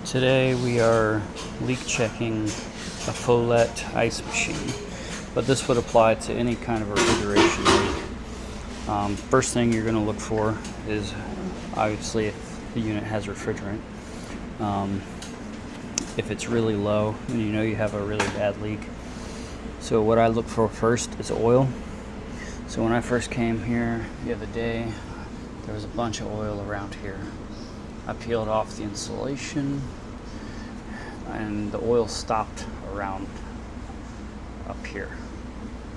Today we are leak checking a Follett ice machine, but this would apply to any kind of refrigeration leak. First thing you're going to look for is obviously if the unit has refrigerant. If it's really low, then you know you have a really bad leak. So what I look for first is oil. So when I first came here the other day, there was a bunch of oil around here. I peeled off the insulation and the oil stopped around up here.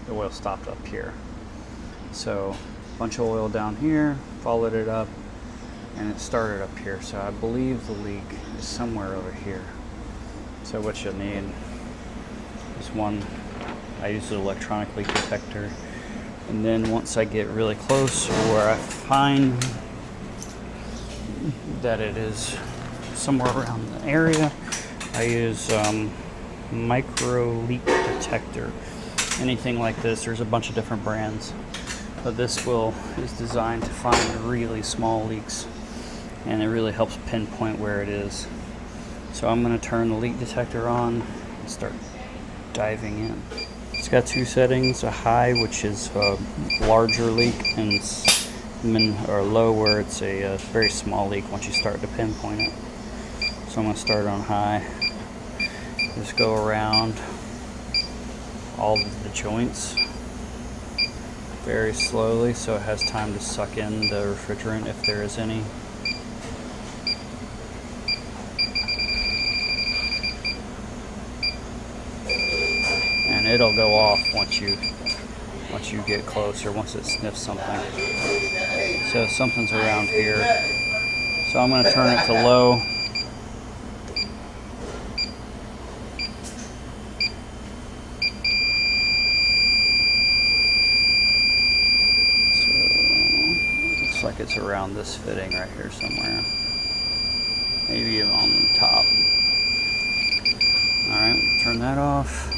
The oil stopped up here. So a bunch of oil down here, followed it up, and it started up here. So I believe the leak is somewhere over here. So what you'll need is one, I use an electronic leak detector, and then once I get really close or where I find that it is somewhere around the area, I use micro leak detector. Anything like this, there's a bunch of different brands, but this is designed to find really small leaks, and it really helps pinpoint where it is. So I'm going to turn the leak detector on and start diving in. It's got two settings, a high, which is a larger leak, and or low, where it's a very small leak once you start to pinpoint it. So I'm going to start on high. Just go around all of the joints very slowly so it has time to suck in the refrigerant if there is any. And it'll go off once you get closer, once it sniffs something. So something's around here. So I'm going to turn it to low. So looks like it's around this fitting right here somewhere. Maybe even on the top. Alright, turn that off.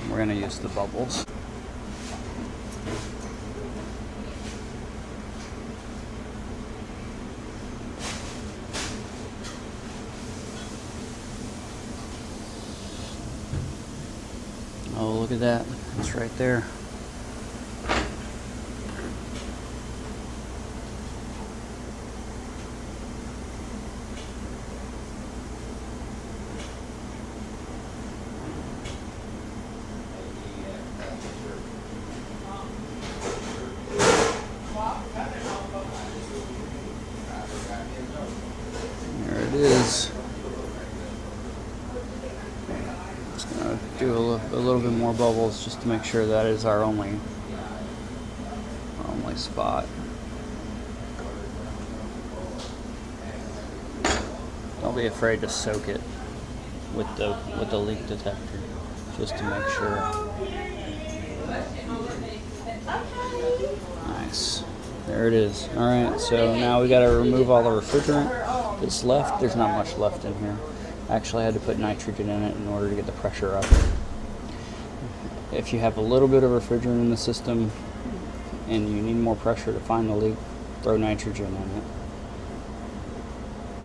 We're going to use the bubbles. Oh, look at that. It's right there. There it is. Just gonna do a little bit more bubbles just to make sure that is our only spot. Don't be afraid to soak it with the leak detector just to make sure. Nice. There it is. Alright, so now we gotta remove all the refrigerant that's left. There's not much left in here. Actually, I had to put nitrogen in it in order to get the pressure up. If you have a little bit of refrigerant in the system and you need more pressure to find the leak, throw nitrogen in it.